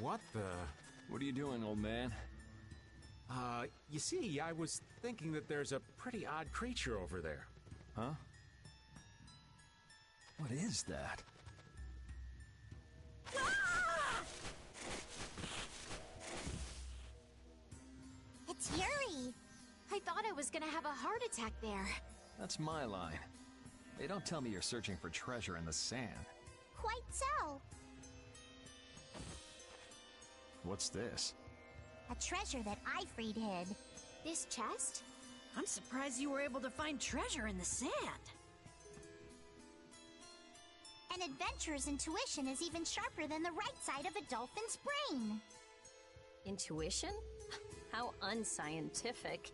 What the? What are you doing, old man? You see, I was thinking that there's a pretty odd creature over there. Huh? What is that? It's Yuri. I thought I was gonna have a heart attack there. That's my line. Hey, don't tell me you're searching for treasure in the sand. Quite so. What's this? A treasure that Ifrid hid. This chest? I'm surprised you were able to find treasure in the sand. An adventurer's intuition is even sharper than the right side of a dolphin's brain. Intuition? How unscientific.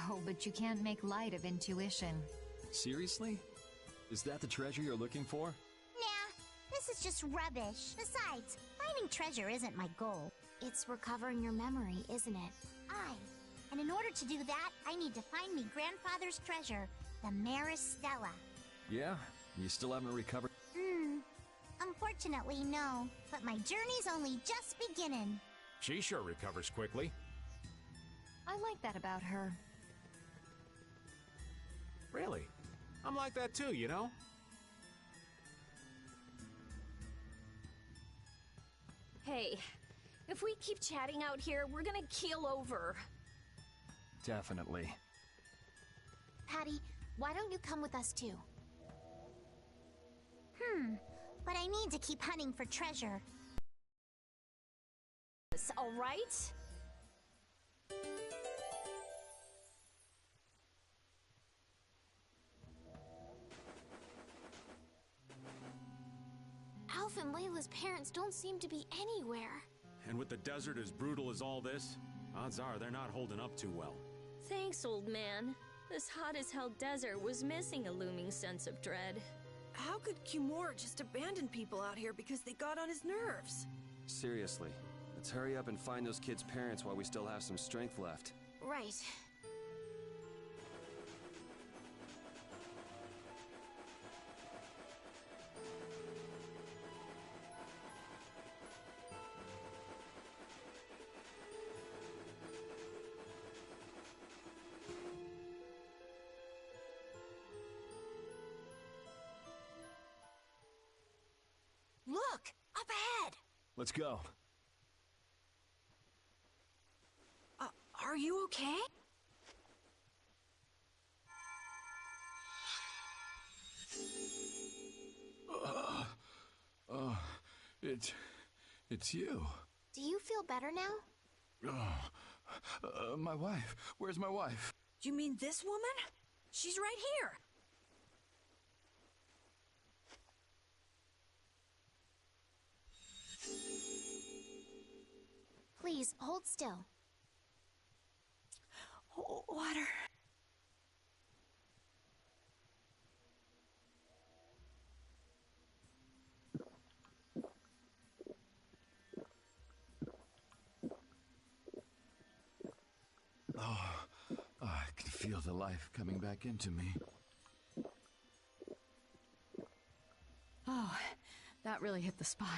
Oh, but you can't make light of intuition. Seriously? Is that the treasure you're looking for? Nah, this is just rubbish. Besides, finding treasure isn't my goal. It's recovering your memory, isn't it? And in order to do that, I need to find me grandfather's treasure, the Maristella. Yeah? You still haven't recovered? Unfortunately, no. But my journey's only just beginning. She sure recovers quickly. I like that about her. Really? I'm like that too, you know? Hey, if we keep chatting out here, we're gonna keel over. Definitely. Patty, why don't you come with us too? But I need to keep hunting for treasure. All right? Alf and Layla's parents don't seem to be anywhere. And with the desert as brutal as all this, odds are they're not holding up too well. Thanks, old man. This hot-as-hell desert was missing a looming sense of dread. How could Kimura just abandon people out here because they got on his nerves? Seriously, let's hurry up and find those kids' parents while we still have some strength left. Right. Look! Up ahead! Let's go. Are you okay? It's you. Do you feel better now? My wife. Where's my wife? Do you mean this woman? She's right here. Please, hold still. Water. I can feel the life coming back into me. Oh, that really hit the spot.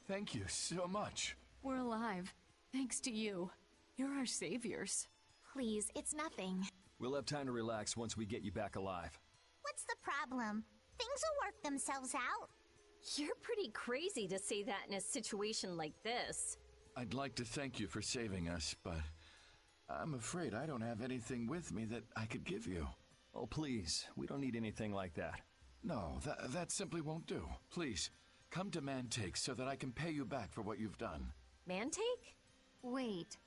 Thank you so much. We're alive. Thanks to you. You're our saviors. Please, it's nothing. We'll have time to relax once we get you back alive. What's the problem? Things will work themselves out. You're pretty crazy to say that in a situation like this. I'd like to thank you for saving us, but I'm afraid I don't have anything with me that I could give you. Oh, please. We don't need anything like that. No, that simply won't do. Please, come to Mantake so that I can pay you back for what you've done. Mantake? Wait,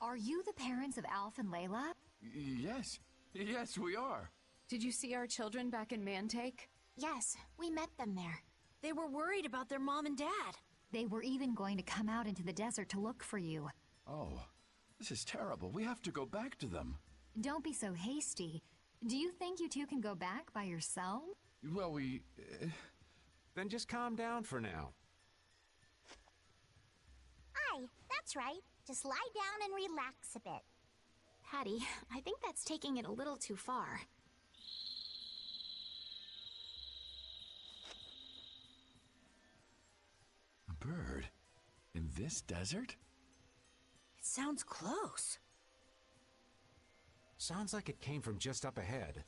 are you the parents of Alf and Layla? Yes. Yes, we are. Did you see our children back in Mantake? Yes, we met them there. They were worried about their mom and dad. They were even going to come out into the desert to look for you. Oh, this is terrible. We have to go back to them. Don't be so hasty. Do you think you two can go back by yourself? Well, Then just calm down for now. Aye, that's right. Just lie down and relax a bit. Patty, I think that's taking it a little too far. A bird. In this desert? It sounds close. Sounds like it came from just up ahead.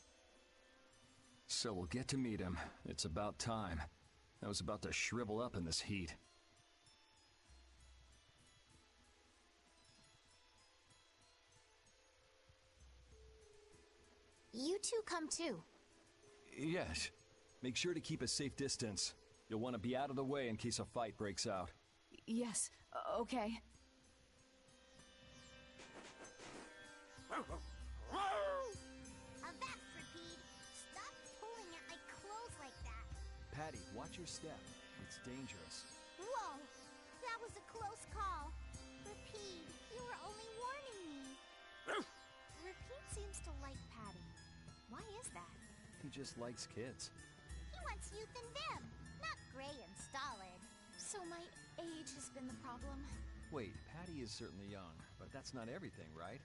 So we'll get to meet him. It's about time. I was about to shrivel up in this heat. You two come too. Yes. Make sure to keep a safe distance. You'll want to be out of the way in case a fight breaks out. Yes, okay. Avast, Rapide! Stop pulling at my clothes like that! Patty, watch your step. It's dangerous. Whoa! That was a close call. Rapide, you were only warning me. Rapide seems to like Patty. Why is that? He just likes kids. He wants youth in them, not gray and stolid. So my age has been the problem. Wait, Patty is certainly young, but that's not everything, right?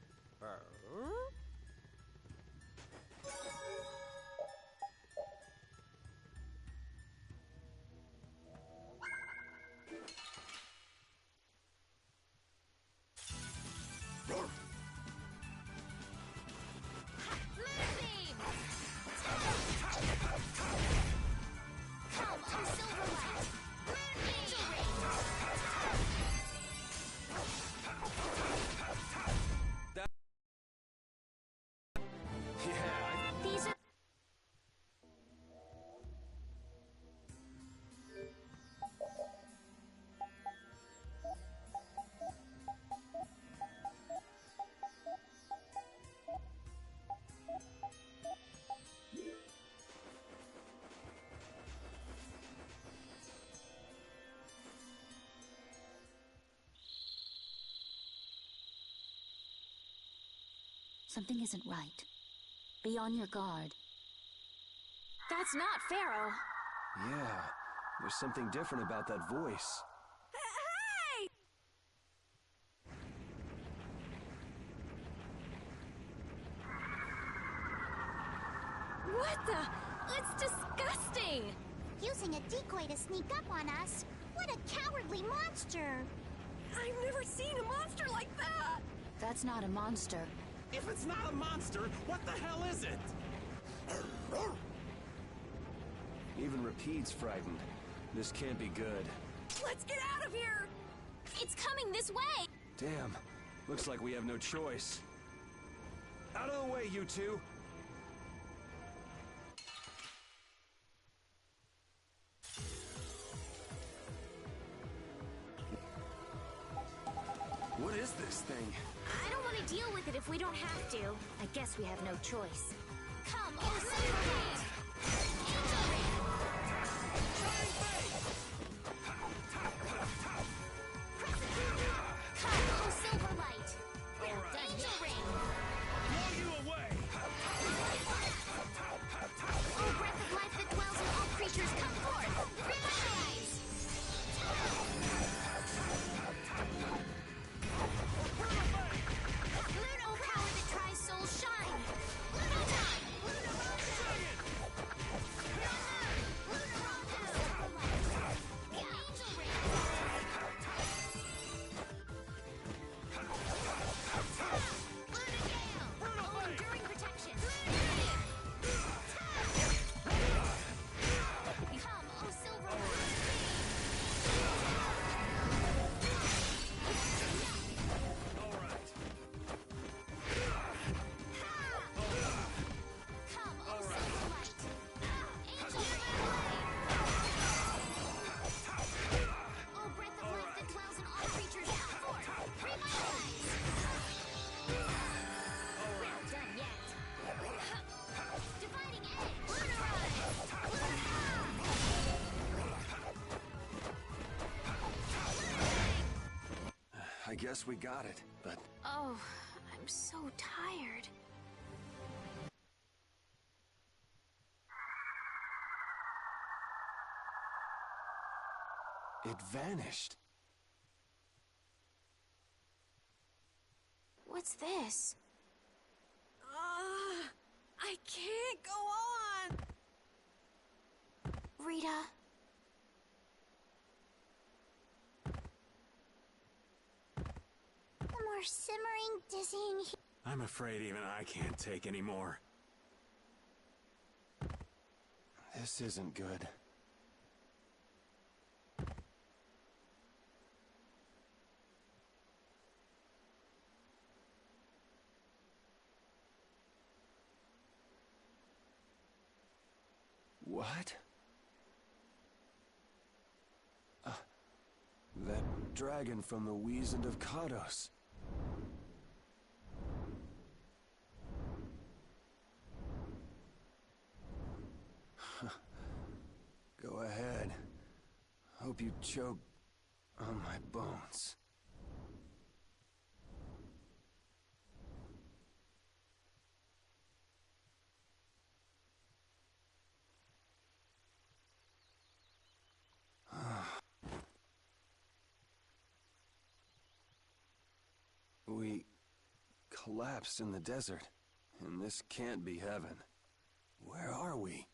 Moonbeam! Come, oh Silverlight! These are... Something isn't right. Be on your guard. That's not Pharaoh. Yeah, there's something different about that voice. Hey! What the? It's disgusting! Using a decoy to sneak up on us? What a cowardly monster! I've never seen a monster like that! That's not a monster. If it's not a monster, what the hell is it? Even Rapide's frightened. This can't be good. Let's get out of here! It's coming this way! Damn. Looks like we have no choice. Out of the way, you two! What is this thing? I don't want to deal with it if we don't have to. I guess we have no choice. Come, oh Silverlight! Angel Ring! Come, oh Silverlight! Angel Ring! Blow you away! Oh breath of life that dwells in all creatures, come forth! Revitalize! Luno power that tries souls shine! Luno time! Luno Rondo! Luno Rondo! Angel Ring! Luno Gale! Oh, enduring protection! Come, oh Silverlight! Come, oh Silverlight! Angel Ring! Oh breath of life that dwells in all creatures, come forth! Revitalize! We're not done yet! Dividing edge! Lunarize! I guess we got it, but Oh, I'm so tired. it vanished. What's this? I can't go on! Rita, Your simmering, dizzying heat. I'm afraid even I can't take any more. This isn't good. What? That dragon from the Wizened of Kados. Go ahead. Hope you choke on my bones. We collapsed in the desert, and this can't be heaven. Where are we?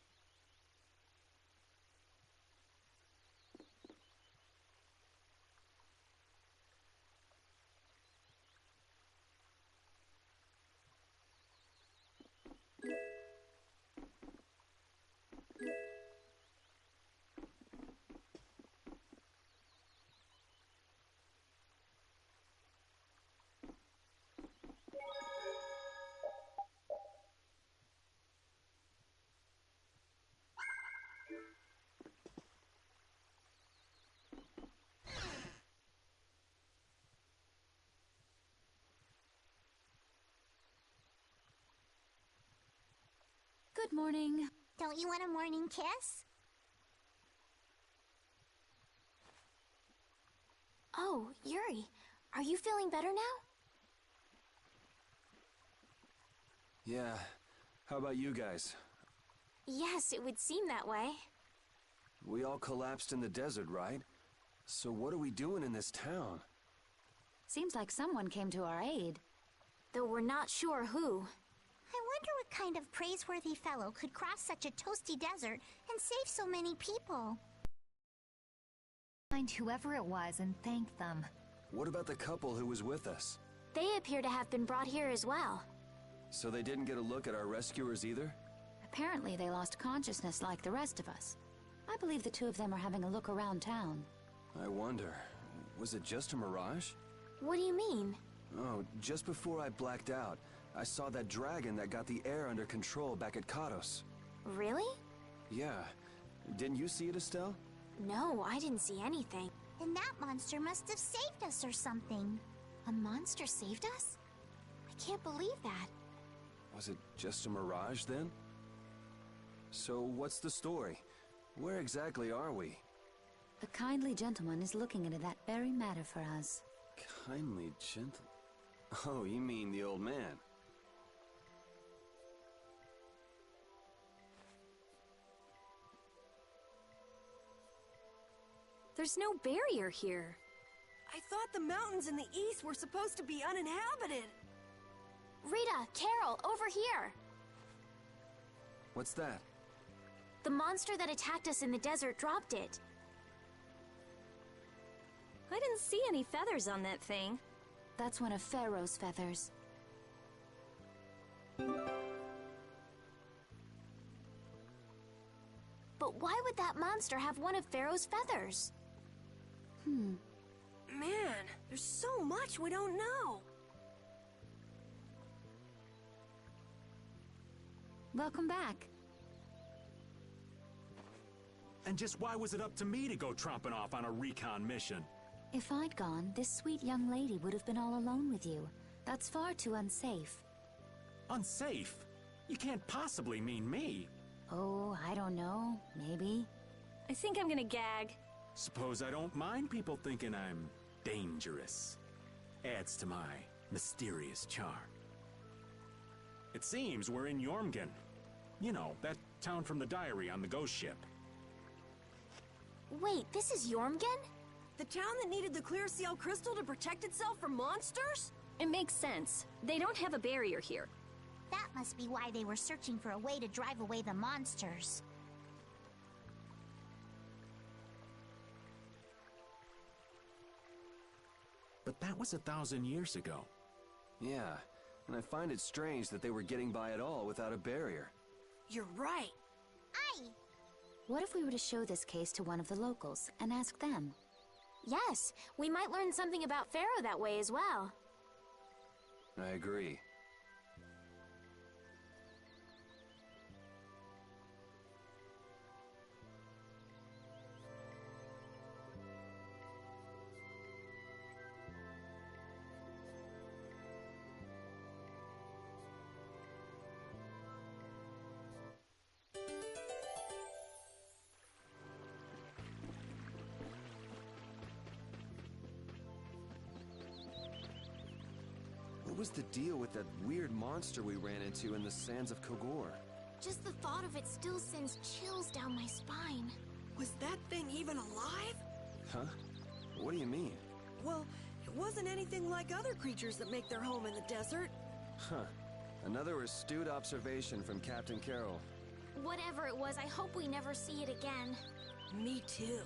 Good morning. Don't you want a morning kiss? Oh, Yuri, are you feeling better now? Yeah. How about you guys? Yes, it would seem that way. We all collapsed in the desert, right? So what are we doing in this town? Seems like someone came to our aid. Though we're not sure who. I wonder what kind of praiseworthy fellow could cross such a toasty desert and save so many people. Find whoever it was and thank them. What about the couple who was with us? They appear to have been brought here as well. So they didn't get a look at our rescuers either? Apparently they lost consciousness like the rest of us. I believe the two of them are having a look around town. I wonder, was it just a mirage? What do you mean? Oh, just before I blacked out, I saw that dragon that got the air under control back at Kados. Really? Yeah. Didn't you see it, Estelle? No, I didn't see anything. Then that monster must have saved us or something. A monster saved us? I can't believe that. Was it just a mirage then? So what's the story? Where exactly are we? The kindly gentleman is looking into that very matter for us. Kindly gentle... Oh, you mean the old man? There's no barrier here. I thought the mountains in the east were supposed to be uninhabited. Rita, Carol, over here! What's that? The monster that attacked us in the desert dropped it. I didn't see any feathers on that thing. That's one of Pharaoh's feathers. But why would that monster have one of Pharaoh's feathers? Man, there's so much we don't know. Welcome back. And just why was it up to me to go tromping off on a recon mission? If I'd gone, this sweet young lady would have been all alone with you. That's far too unsafe. Unsafe? You can't possibly mean me. Oh, I don't know. Maybe. I think I'm gonna gag. Suppose I don't mind people thinking I'm dangerous. Adds to my mysterious charm. It seems we're in Jormungand. You know, that town from the diary on the ghost ship. Wait, this is Jormungand? The town that needed the clear seal crystal to protect itself from monsters? It makes sense. They don't have a barrier here. That must be why they were searching for a way to drive away the monsters. But that was 1,000 years ago. Yeah, and I find it strange that they were getting by at all without a barrier. You're right. Aye! What if we were to show this case to one of the locals and ask them? Yes, we might learn something about Pharaoh that way as well. I agree. What was the deal with that weird monster we ran into in the sands of Kogor? Just the thought of it still sends chills down my spine. Was that thing even alive? Huh? What do you mean? Well, it wasn't anything like other creatures that make their home in the desert. Huh. Another astute observation from Captain Carroll. Whatever it was, I hope we never see it again. Me too.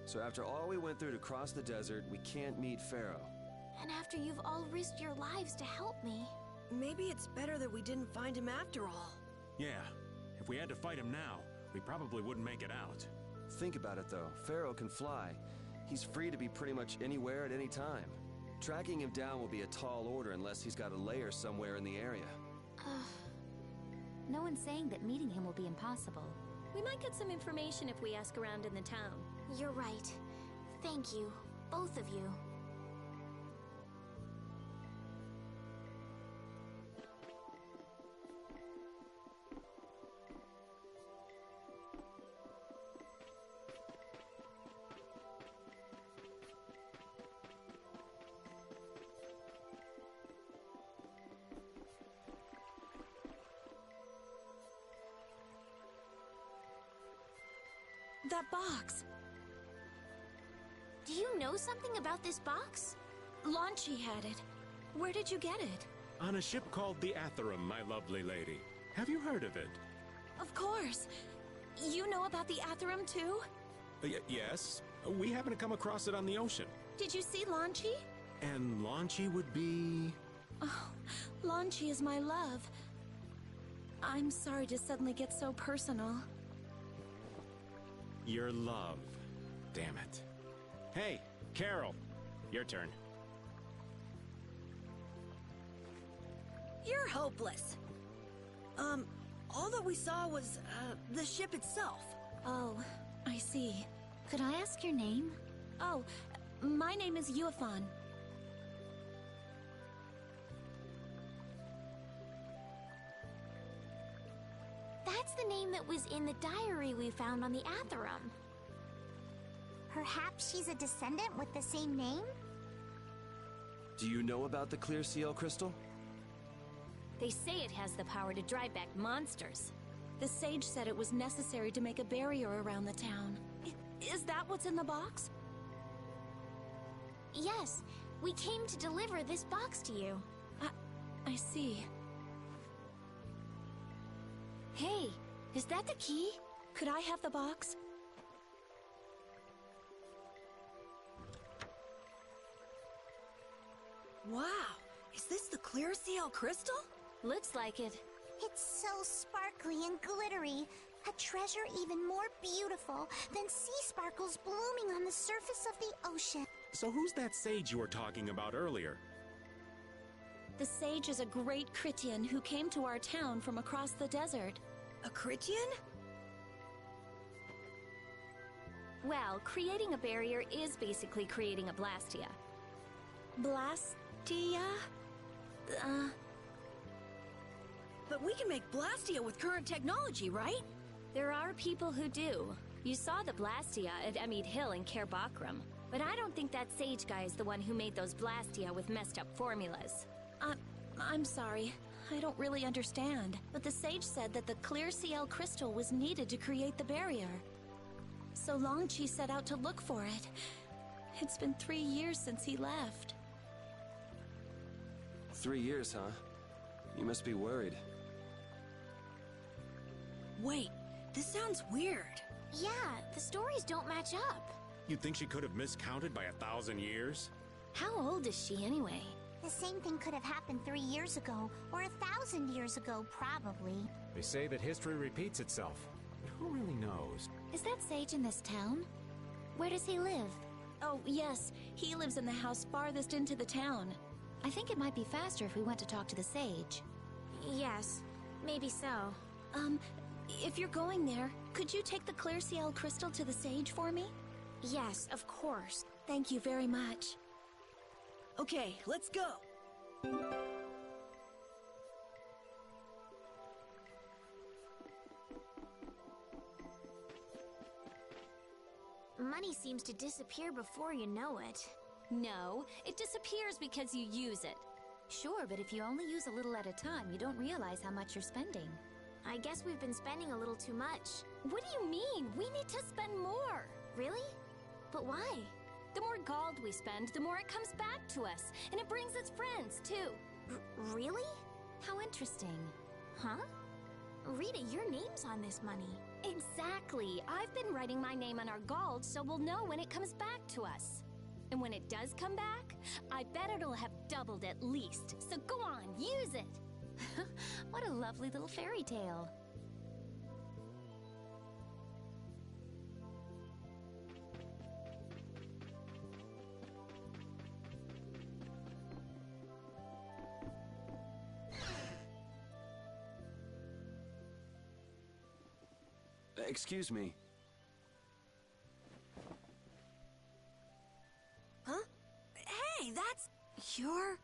So after all we went through to cross the desert, we can't meet Pharaoh. And after you've all risked your lives to help me. Maybe it's better that we didn't find him after all. Yeah, if we had to fight him now, we probably wouldn't make it out. Think about it though, Pharaoh can fly. He's free to be pretty much anywhere at any time. Tracking him down will be a tall order unless he's got a lair somewhere in the area. No one's saying that meeting him will be impossible. We might get some information if we ask around in the town. You're right. Thank you, both of you. That box! Do you know something about this box? Launchy had it. Where did you get it? On a ship called the Atherum, my lovely lady. Have you heard of it? Of course. You know about the Atherum too? Yes. We happen to come across it on the ocean. Did you see Launchy? And Launchy would be... Oh, Launchy is my love. I'm sorry to suddenly get so personal. Your love. Damn it. Hey, Carol. Your turn. You're hopeless. All that we saw was, the ship itself. Oh, I see. Could I ask your name? Oh, my name is Yuafan. That's the name that was in the diary we found on the Atherum. Perhaps she's a descendant with the same name? Do you know about the clear seal crystal? They say it has the power to drive back monsters. The sage said it was necessary to make a barrier around the town. Is that what's in the box? Yes, we came to deliver this box to you. I see. Hey, is that the key? Could I have the box? Wow, is this the clear seal crystal? Looks like it. It's so sparkly and glittery. A treasure even more beautiful than sea sparkles blooming on the surface of the ocean. So who's that sage you were talking about earlier? The sage is a great Critian who came to our town from across the desert. A Critian? Well, creating a barrier is basically creating a Blastia. Blastia? But we can make Blastia with current technology, right? There are people who do. You saw the Blastia at Emmead Hill in Cair Bakram. But I don't think that sage guy is the one who made those Blastia with messed up formulas. I'm sorry. I don't really understand. But the sage said that the clear CL crystal was needed to create the barrier. So Longchi set out to look for it. It's been 3 years since he left. 3 years, huh? You must be worried. Wait, this sounds weird. Yeah, the stories don't match up. You'd think she could have miscounted by 1,000 years? How old is she anyway? The same thing could have happened 3 years ago, or 1,000 years ago, probably. They say that history repeats itself. But who really knows? Is that sage in this town? Where does he live? Oh, yes. He lives in the house farthest into the town. I think it might be faster if we went to talk to the sage. Yes, maybe so. If you're going there, could you take the clear CL crystal to the sage for me? Yes, of course. Thank you very much. Okay, let's go. Money seems to disappear before you know it. No, it disappears because you use it. Sure, but if you only use a little at a time, you don't realize how much you're spending. I guess we've been spending a little too much. What do you mean? We need to spend more. Really? But why? The more gold we spend, the more it comes back to us. And it brings its friends, too. Really? How interesting. Huh? Rita, your name's on this money. Exactly. I've been writing my name on our gold so we'll know when it comes back to us. And when it does come back, I bet it'll have doubled at least. So go on, use it! What a lovely little fairy tale. Excuse me. Huh? Hey, that's... You're...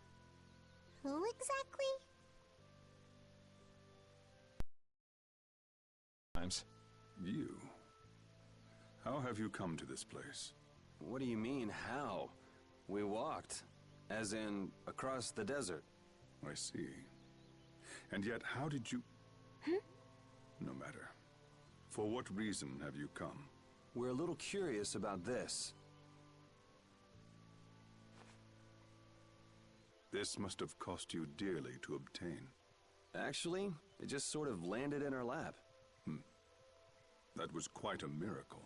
Who exactly? You. How have you come to this place? What do you mean, how? We walked. As in, across the desert. I see. And yet, how did you... No matter. For what reason have you come? We're a little curious about this. This must have cost you dearly to obtain. Actually, it just sort of landed in our lap. That was quite a miracle.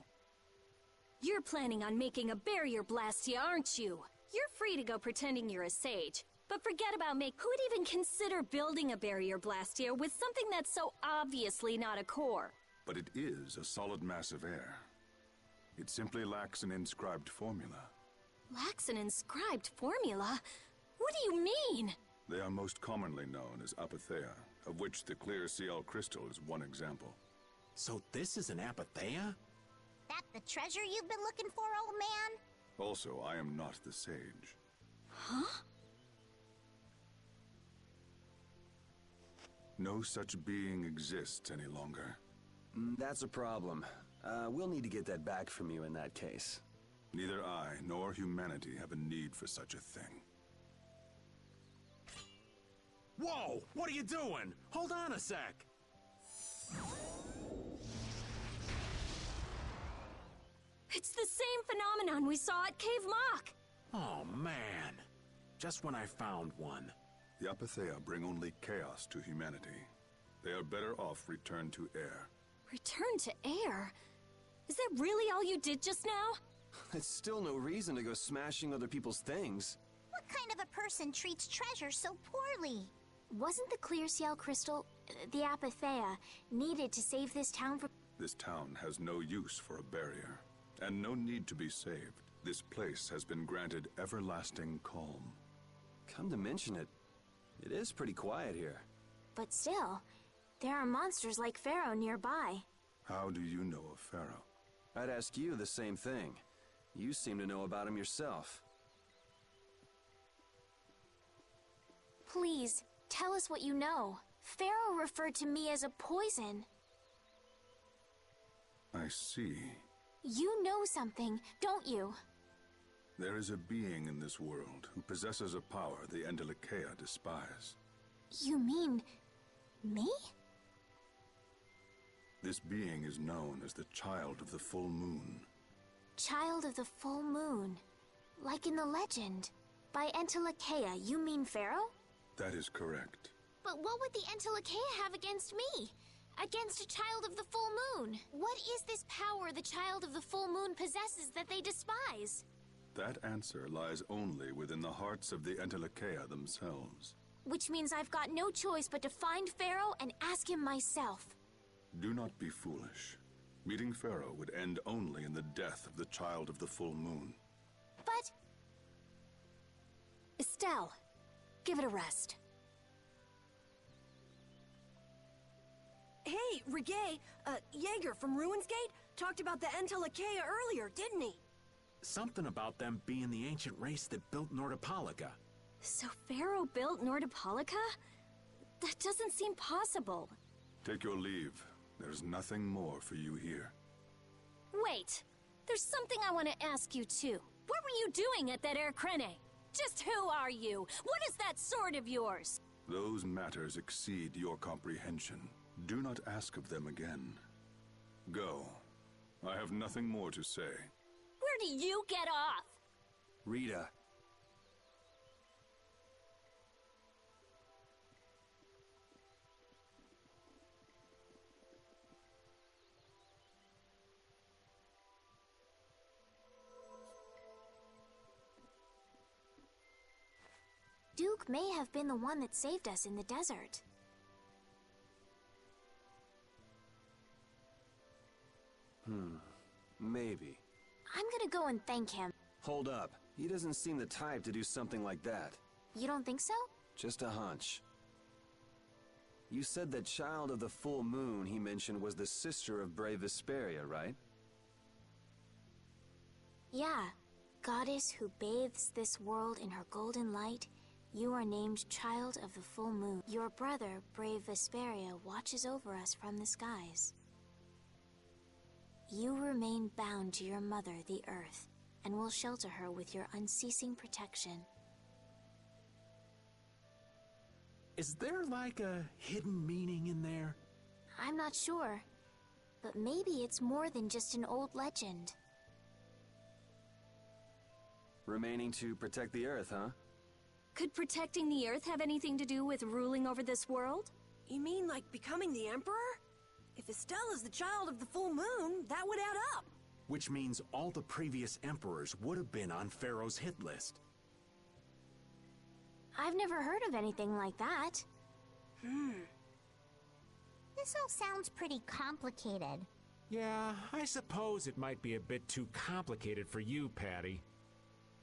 You're planning on making a barrier blastia, aren't you? You're free to go pretending you're a sage. But forget about me. Who'd even consider building a barrier blastia with something that's so obviously not a core? But it is a solid mass of air. It simply lacks an inscribed formula. Lacks an inscribed formula? What do you mean? They are most commonly known as apatheia, of which the clear CL crystal is one example. So this is an apatheia? That the treasure you've been looking for, old man? Also, I am not the sage. Huh? No such being exists any longer. That's a problem. We'll need to get that back from you in that case. Neither I nor humanity have a need for such a thing. Whoa! What are you doing? Hold on a sec! It's the same phenomenon we saw at Cave Mock! Oh, man. Just when I found one. The apatheia bring only chaos to humanity. They are better off returned to air. Return to air? Is that really all you did just now? It's still no reason to go smashing other people's things. What kind of a person treats treasure so poorly? Wasn't the clear CL crystal, the apatheia, needed to save this town from... This town has no use for a barrier, and no need to be saved. This place has been granted everlasting calm. Come to mention it, it is pretty quiet here. But still, there are monsters like Pharaoh nearby. How do you know of Pharaoh? I'd ask you the same thing. You seem to know about him yourself. Please, tell us what you know. Pharaoh referred to me as a poison. I see. You know something, don't you? There is a being in this world who possesses a power the Endelikeia despise. You mean... me? This being is known as the Child of the Full Moon. Child of the Full Moon. Like in the legend. By Endelikeia, you mean Pharaoh? That is correct. But what would the Endelikeia have against me? Against a Child of the Full Moon? What is this power the Child of the Full Moon possesses that they despise? That answer lies only within the hearts of the Endelikeia themselves. Which means I've got no choice but to find Pharaoh and ask him myself. Do not be foolish. Meeting Pharaoh would end only in the death of the Child of the Full Moon. But... Estelle, give it a rest. Hey, Reggae, Jaeger from Ruins Gate talked about the Entelikeia earlier, didn't he? Something about them being the ancient race that built Nordopolica. So Pharaoh built Nordopolica? That doesn't seem possible. Take your leave. There's nothing more for you here. Wait, there's something I want to ask you too. What were you doing at that Air Crene? Just who are you? What is that sword of yours? Those matters exceed your comprehension. Do not ask of them again. Go. I have nothing more to say. Where do you get off? Rita. Luke may have been the one that saved us in the desert. Maybe. I'm gonna go and thank him. Hold up. He doesn't seem the type to do something like that. You don't think so? Just a hunch. You said that child of the full moon he mentioned was the sister of brave Vesperia, right? Yeah. Goddess who bathes this world in her golden light, you are named Child of the Full Moon. Your brother, brave Vesperia, watches over us from the skies. You remain bound to your mother, the Earth, and will shelter her with your unceasing protection. Is there like a hidden meaning in there? I'm not sure, but maybe it's more than just an old legend. Remaining to protect the Earth, huh? Could protecting the Earth have anything to do with ruling over this world? You mean like becoming the Emperor? If Estella's the child of the full moon, that would add up. Which means all the previous emperors would have been on Pharaoh's hit list. I've never heard of anything like that. This all sounds pretty complicated. Yeah, I suppose it might be a bit too complicated for you, Patty.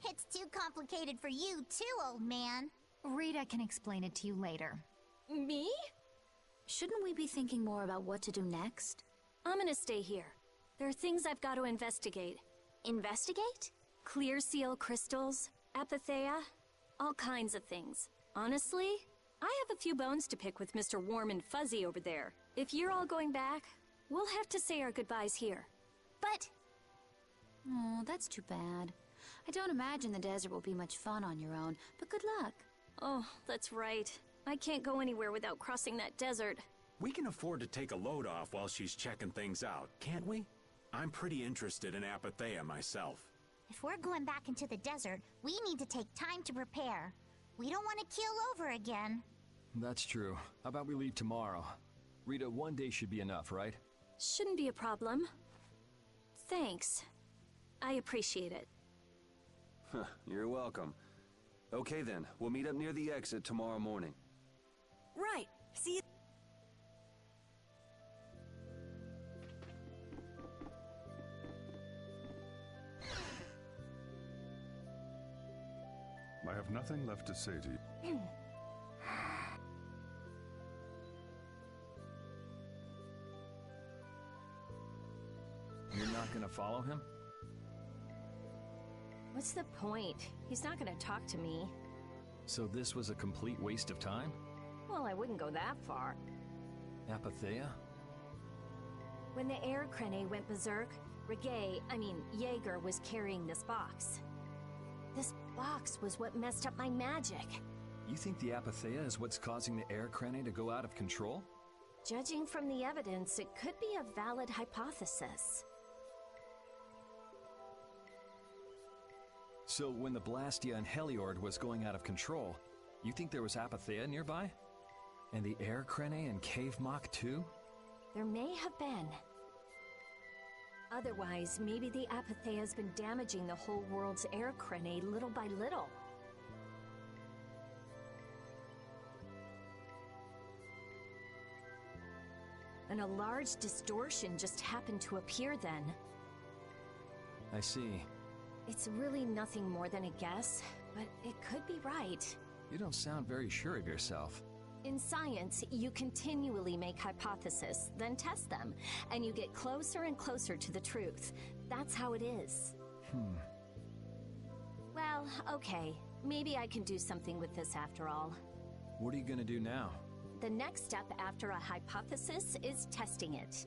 It's too complicated for you too, old man. Rita can explain it to you later. Me? Shouldn't we be thinking more about what to do next? I'm gonna stay here. There are things I've got to investigate. Investigate? Clear seal crystals, apatheia, all kinds of things. Honestly, I have a few bones to pick with Mr. Warm and Fuzzy over there. If you're all going back, we'll have to say our goodbyes here. But... Oh, that's too bad. I don't imagine the desert will be much fun on your own, but good luck. Oh, that's right. I can't go anywhere without crossing that desert. We can afford to take a load off while she's checking things out, can't we? I'm pretty interested in apatheia myself. If we're going back into the desert, we need to take time to prepare. We don't want to keel over again. That's true. How about we leave tomorrow? Rita, one day should be enough, right? Shouldn't be a problem. Thanks. I appreciate it. You're welcome. Okay then, we'll meet up near the exit tomorrow morning. Right. See you. I have nothing left to say to you. You're not gonna follow him? What's the point? He's not gonna talk to me. So this was a complete waste of time? Well, I wouldn't go that far. Apatheia? When the air crane went berserk, Jaeger was carrying this box. This box was what messed up my magic. You think the apatheia is what's causing the air crane to go out of control? Judging from the evidence, it could be a valid hypothesis. So when the Blastia and Heliord was going out of control, you think there was apatheia nearby? And the air crane and cave mock too? There may have been. Otherwise, maybe the apatheia has been damaging the whole world's air crane little by little. And a large distortion just happened to appear then. I see. It's really nothing more than a guess, but it could be right. You don't sound very sure of yourself. In science, you continually make hypotheses, then test them, and you get closer and closer to the truth. That's how it is. Well, okay. Maybe I can do something with this after all. What are you gonna do now? The next step after a hypothesis is testing it.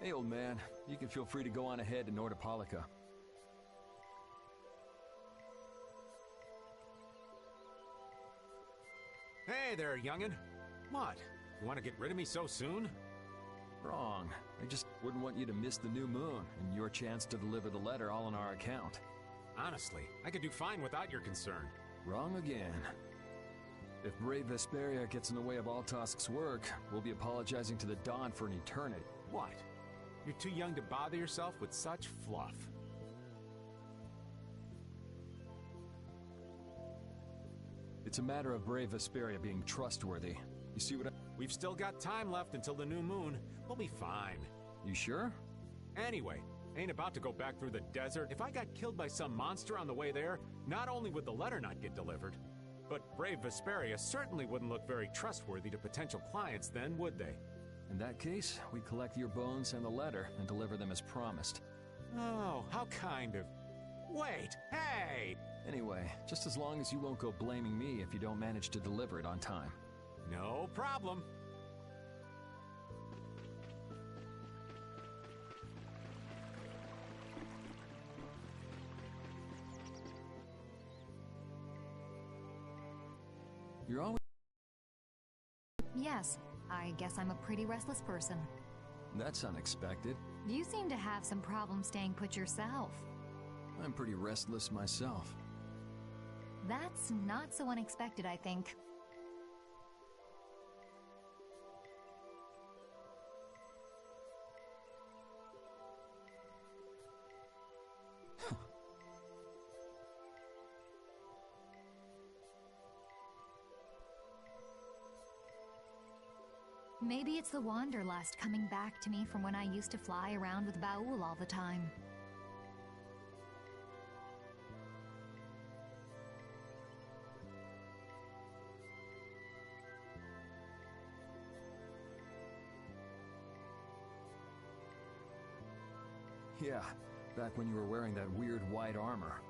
Hey, old man. You can feel free to go on ahead to Nordopolica. Hey there, youngin'. What? You want to get rid of me so soon? Wrong. I just wouldn't want you to miss the new moon and your chance to deliver the letter all on our account. Honestly, I could do fine without your concern. Wrong again. If brave Vesperia gets in the way of Altosk's work, we'll be apologizing to the Dawn for an eternity. What? You're too young to bother yourself with such fluff. It's a matter of brave Vesperia being trustworthy. You see what I... We've still got time left until the new moon. We'll be fine. You sure? Anyway, ain't about to go back through the desert. If I got killed by some monster on the way there, not only would the letter not get delivered, but brave Vesperia certainly wouldn't look very trustworthy to potential clients then, would they? In that case, we collect your bones and the letter and deliver them as promised. Oh, how kind of... Wait, hey! Anyway, just as long as you won't go blaming me if you don't manage to deliver it on time. No problem. You're always... Yes, I guess I'm a pretty restless person. That's unexpected. You seem to have some problem staying put yourself. I'm pretty restless myself. That's not so unexpected, I think. Maybe it's the wanderlust coming back to me from when I used to fly around with Baul all the time. Yeah, back when you were wearing that weird white armor.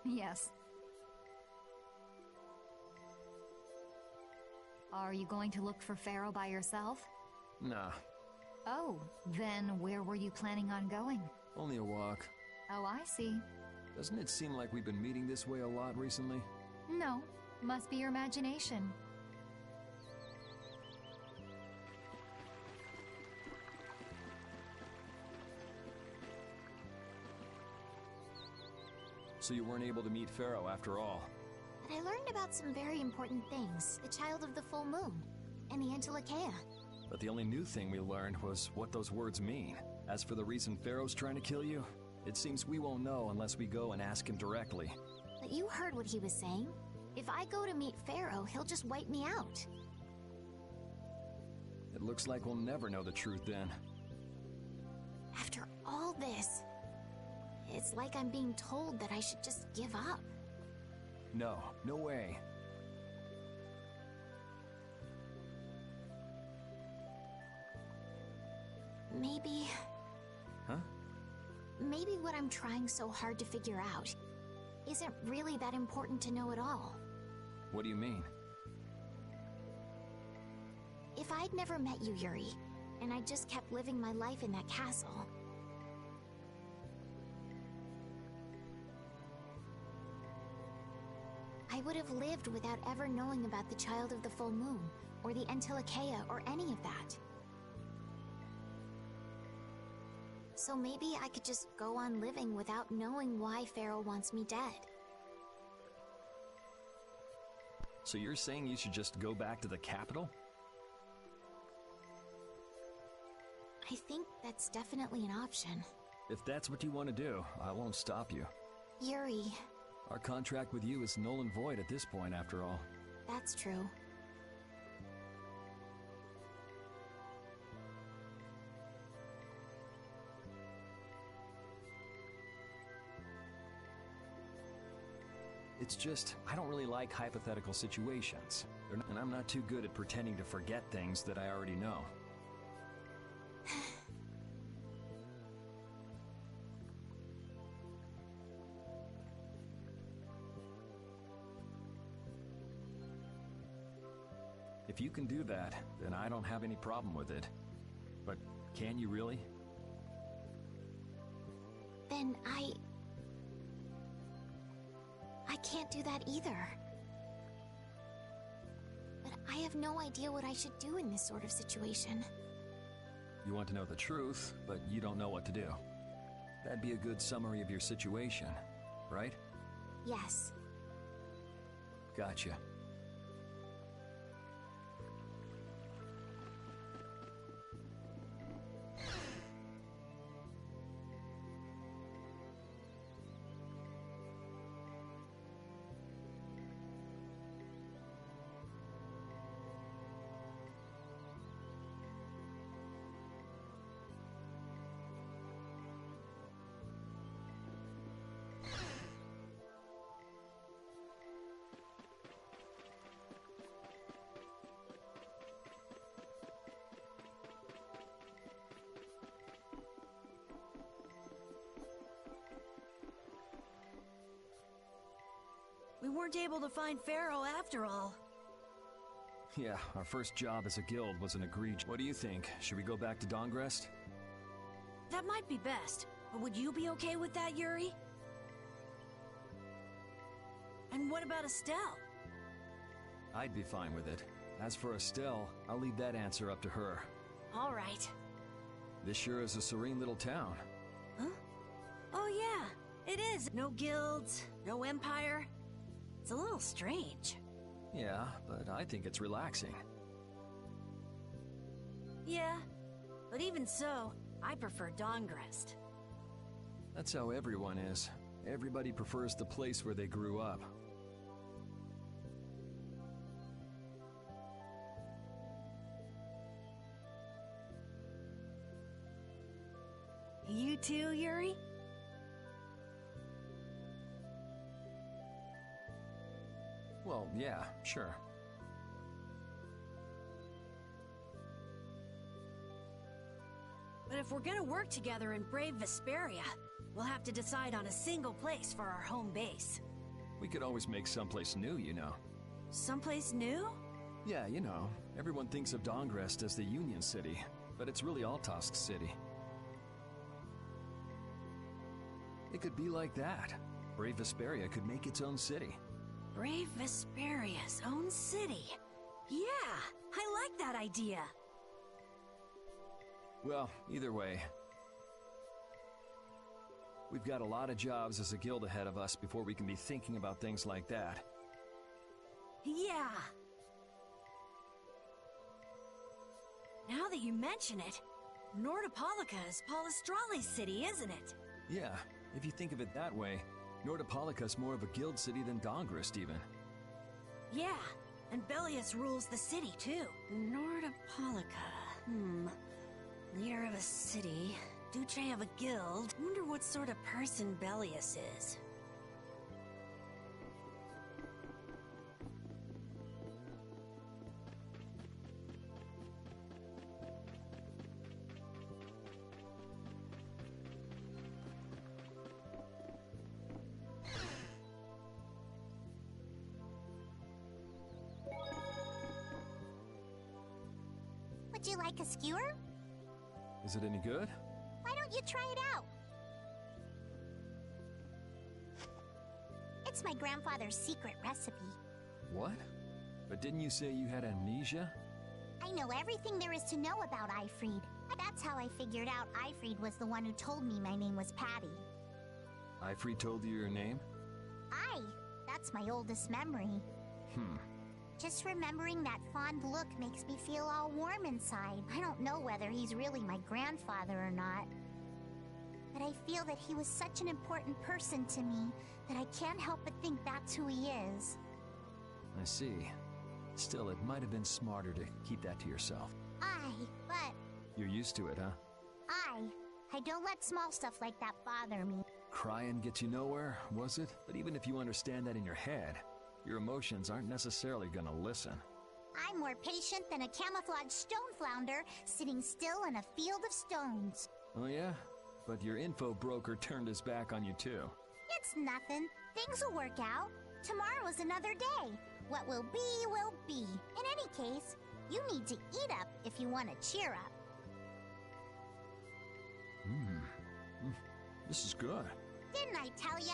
Yes. Are you going to look for Pharaoh by yourself? Nah. Oh, then where were you planning on going? Only a walk. Oh, I see. Doesn't it seem like we've been meeting this way a lot recently? No, must be your imagination. So you weren't able to meet Pharaoh after all. But I learned about some very important things. The child of the full moon, and the Antilochaea. But the only new thing we learned was what those words mean. As for the reason Pharaoh's trying to kill you, it seems we won't know unless we go and ask him directly. But you heard what he was saying. If I go to meet Pharaoh, he'll just wipe me out. It looks like we'll never know the truth then. After all this, it's like I'm being told that I should just give up. No, no way. Maybe... Huh? Maybe what I'm trying so hard to figure out isn't really that important to know at all. What do you mean? If I'd never met you, Yuri, and I just kept living my life in that castle. I would have lived without ever knowing about the Child of the Full Moon, or the Antilocheia, or any of that. So maybe I could just go on living without knowing why Pharaoh wants me dead. So you're saying you should just go back to the capital? I think that's definitely an option. If that's what you want to do, I won't stop you. Yuri. Our contract with you is null and void at this point, after all. That's true. It's just, I don't really like hypothetical situations. And I'm not too good at pretending to forget things that I already know. If you can do that, then I don't have any problem with it. But can you really? Then I can't do that either. But I have no idea what I should do in this sort of situation. You want to know the truth, but you don't know what to do. That'd be a good summary of your situation, right? Yes. Gotcha. We weren't able to find Pharaoh after all. Yeah, our first job as a guild was an egregious. What do you think? Should we go back to Dongrest? That might be best, but would you be okay with that, Yuri? And what about Estelle? I'd be fine with it. As for Estelle, I'll leave that answer up to her. All right. This sure is a serene little town. Huh? Oh yeah, it is. No guilds, no empire. It's a little strange. Yeah, but I think it's relaxing. Yeah, but even so, I prefer Dongrest. That's how everyone is. Everybody prefers the place where they grew up. You too, Yuri? Well, yeah, sure. But if we're gonna work together in brave Vesperia, we'll have to decide on a single place for our home base. We could always make someplace new, you know. Someplace new? Yeah, you know, everyone thinks of Dongrest as the Union City, but it's really Altosk City. It could be like that. Brave Vesperia could make its own city. Brave Vesperia's own city. Yeah, I like that idea. Well, either way, we've got a lot of jobs as a guild ahead of us before we can be thinking about things like that. Yeah. Now that you mention it, Nordopolica is Palestrale's city, isn't it? Yeah, if you think of it that way, Nordopolica's more of a guild city than Dongrest, even. Yeah, and Bellius rules the city, too. Nordopolica, leader of a city, Duce of a guild. Wonder what sort of person Bellius is. Would you like a skewer? Is it any good? Why don't you try it out? It's my grandfather's secret recipe. What? But didn't you say you had amnesia? I know everything there is to know about Ifried. That's how I figured out Ifried was the one who told me my name was Patty. Ifried told you your name? That's my oldest memory. Just remembering that fond look makes me feel all warm inside. I don't know whether he's really my grandfather or not. But I feel that he was such an important person to me that I can't help but think that's who he is. I see. Still, it might have been smarter to keep that to yourself. But... You're used to it, huh? I don't let small stuff like that bother me. Crying gets you nowhere, was it? But even if you understand that in your head, your emotions aren't necessarily gonna listen. I'm more patient than a camouflaged stone flounder sitting still in a field of stones. Oh yeah? But your info broker turned his back on you too. It's nothing. Things will work out. Tomorrow's another day. What will be, will be. In any case, you need to eat up if you want to cheer up. This is good. Didn't I tell ya?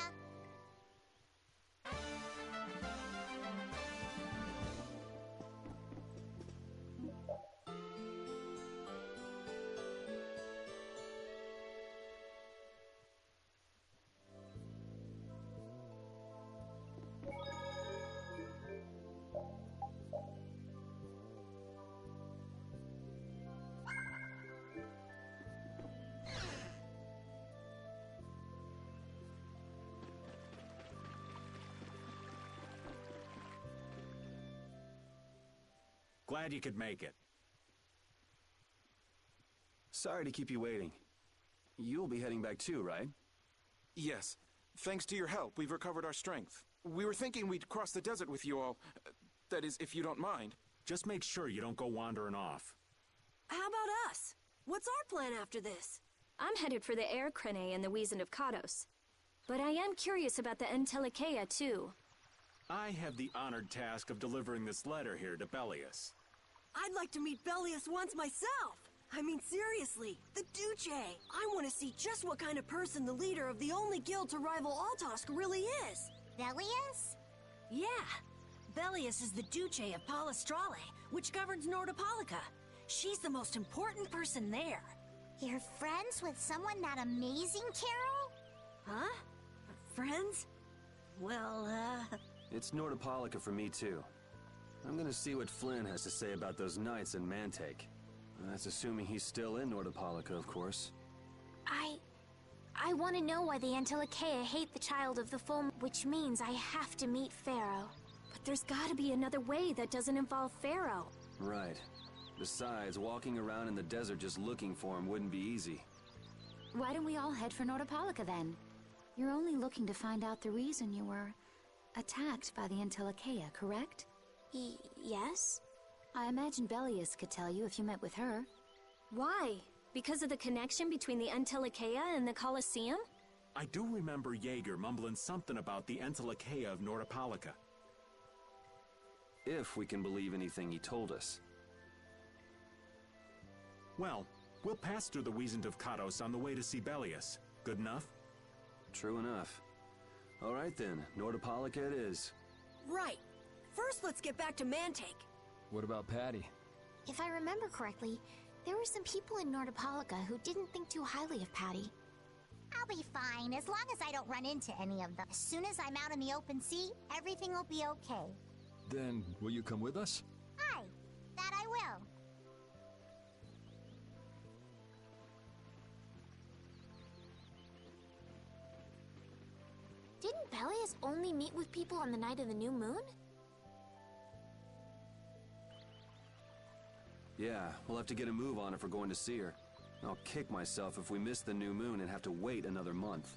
Glad you could make it. Sorry to keep you waiting. You'll be heading back too, right? Yes. Thanks to your help, we've recovered our strength. We were thinking we'd cross the desert with you all. That is, if you don't mind. Just make sure you don't go wandering off. How about us? What's our plan after this? I'm headed for the Air Crene and the Wizened of Kados. But I am curious about the Entelikeia, too. I have the honored task of delivering this letter here to Belius. I'd like to meet Belius once myself. I mean, seriously, the Duce. I want to see just what kind of person the leader of the only guild to rival Altosk really is. Belius? Yeah. Belius is the Duce of Palestrale, which governs Nordopolica. She's the most important person there. You're friends with someone that amazing, Carol? Huh? Friends? Well, It's Nordopolica for me, too. I'm gonna see what Flynn has to say about those knights in Mantake. That's assuming he's still in Nordopolica, of course. I want to know why the Entelikeia hate the child of the full moon, which means I have to meet Pharaoh. But there's gotta be another way that doesn't involve Pharaoh. Right. Besides, walking around in the desert just looking for him wouldn't be easy. Why don't we all head for Nordopolica then? You're only looking to find out the reason you were attacked by the Entelikeia, correct? Yes? I imagine Belius could tell you if you met with her. Why? Because of the connection between the Entelikeia and the Colosseum? I do remember Jaeger mumbling something about the Entelikeia of Nordopolica. If we can believe anything he told us. Well, we'll pass through the Wizened of Kados on the way to see Belius. Good enough? True enough. All right then, Nordopolica it is. right. First, let's get back to Mantake. What about Patty? If I remember correctly, there were some people in Nordopolica who didn't think too highly of Patty. I'll be fine, as long as I don't run into any of them. As soon as I'm out in the open sea, everything will be okay. Then, will you come with us? Aye, that I will. Didn't Belius only meet with people on the night of the new moon? Yeah, we'll have to get a move on if we're going to see her. I'll kick myself if we miss the new moon and have to wait another month.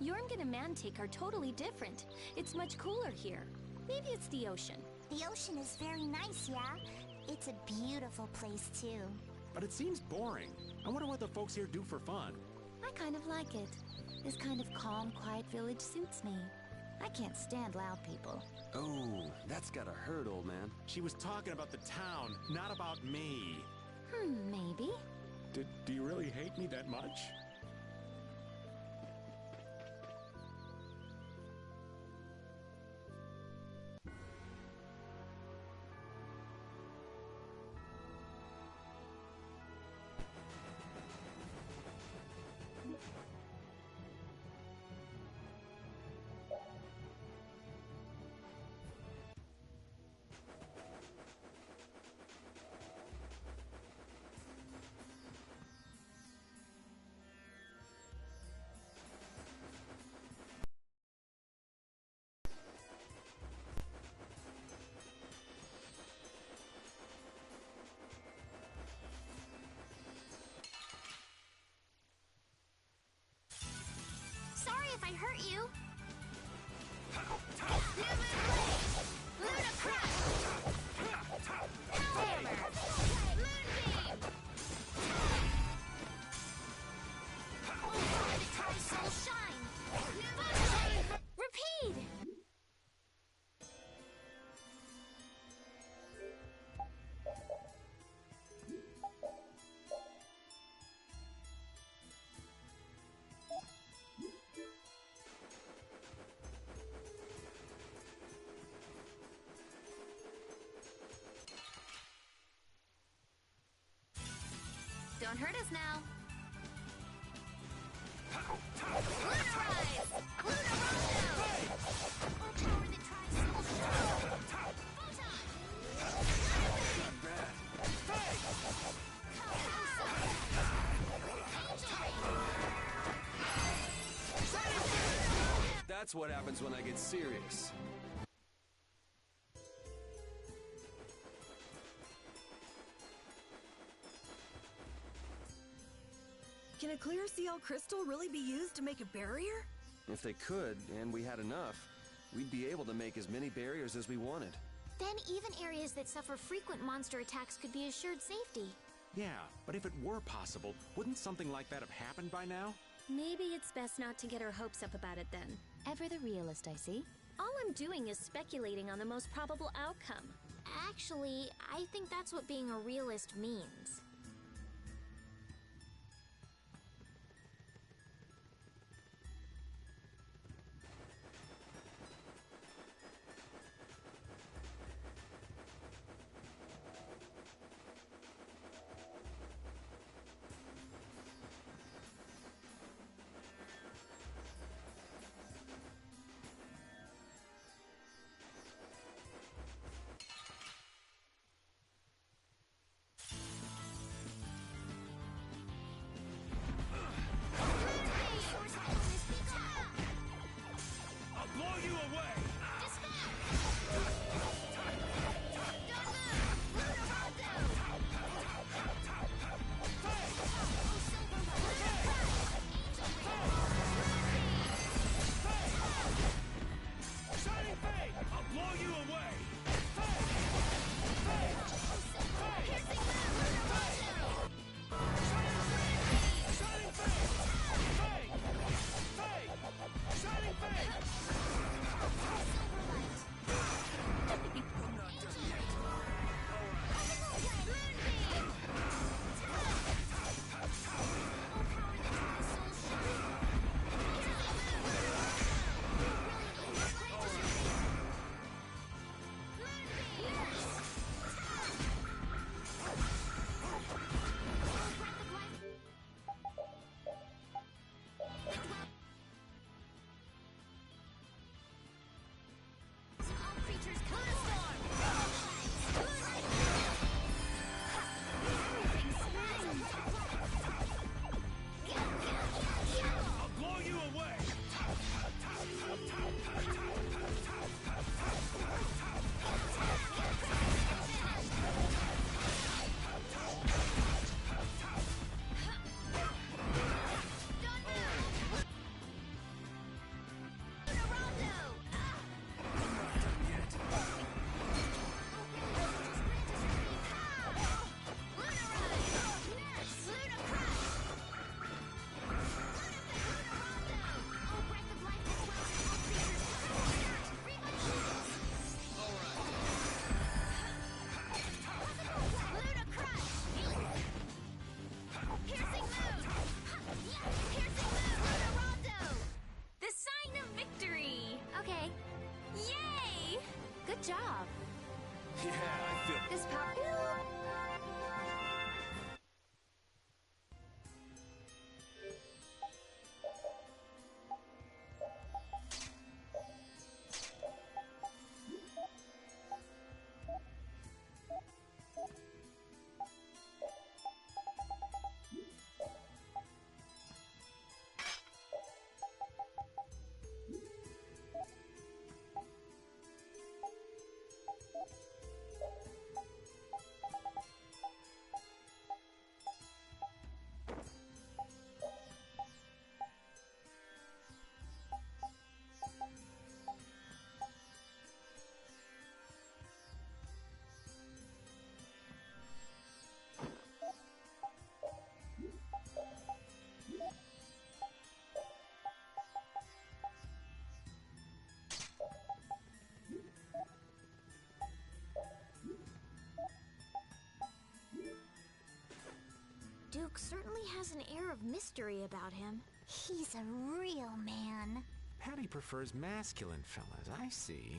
Jormungand and Mantake are totally different. It's much cooler here. Maybe it's the ocean. The ocean is very nice, yeah? It's a beautiful place, too. But it seems boring. I wonder what the folks here do for fun. I kind of like it. This kind of calm, quiet village suits me. I can't stand loud people. Oh, that's gotta hurt, old man. She was talking about the town, not about me. Maybe. Do you really hate me that much? Sorry if I hurt you. Repeat! Don't hurt us now. Lunarize! Lunarondo! Overpower the Tri-Soul Shard! That's what happens when I get serious. Can a clear CL crystal really be used to make a barrier? If they could, and we had enough, we'd be able to make as many barriers as we wanted. Then even areas that suffer frequent monster attacks could be assured safety. Yeah, but if it were possible, wouldn't something like that have happened by now? Maybe it's best not to get our hopes up about it then. Ever the realist, I see. All I'm doing is speculating on the most probable outcome. Actually, I think that's what being a realist means. Yeah, I feel... This power... Duke certainly has an air of mystery about him. He's a real man. Patty prefers masculine fellas, I see.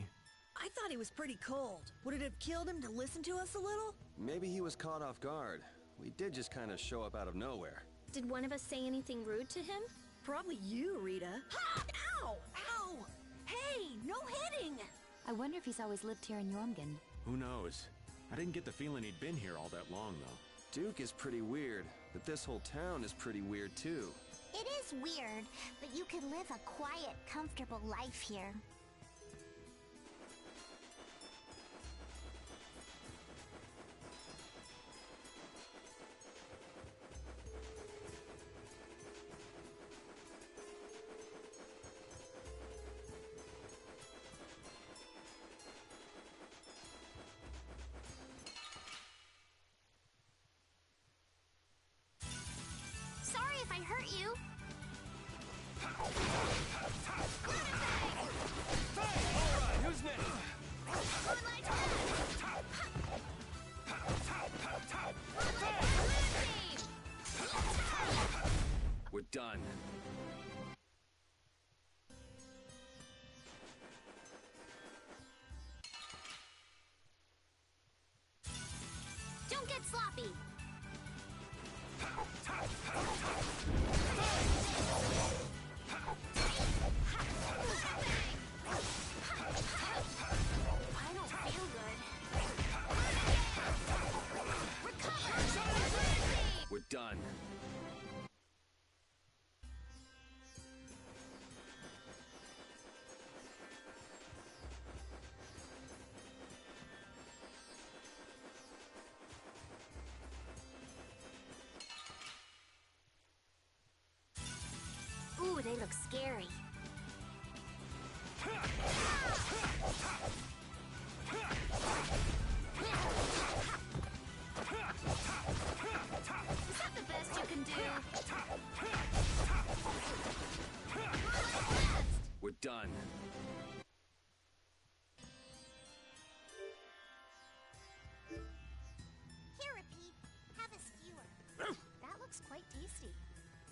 I thought he was pretty cold. Would it have killed him to listen to us a little? Maybe he was caught off guard. We did just kind of show up out of nowhere. Did one of us say anything rude to him? Probably you, Rita. Ha! Ow! Ow! Hey, no hitting! I wonder if he's always lived here in Jormungand. Who knows? I didn't get the feeling he'd been here all that long, though. Duke is pretty weird, but this whole town is pretty weird, too. It is weird, but you could live a quiet, comfortable life here. Sorry if I hurt you. Alright, who's next? We're done. Don't get sloppy. I don't feel good. Recover! We're done. Ooh, they look scary. Is that the best you can do? We're done. Here, Repeat. Have a skewer. That looks quite tasty.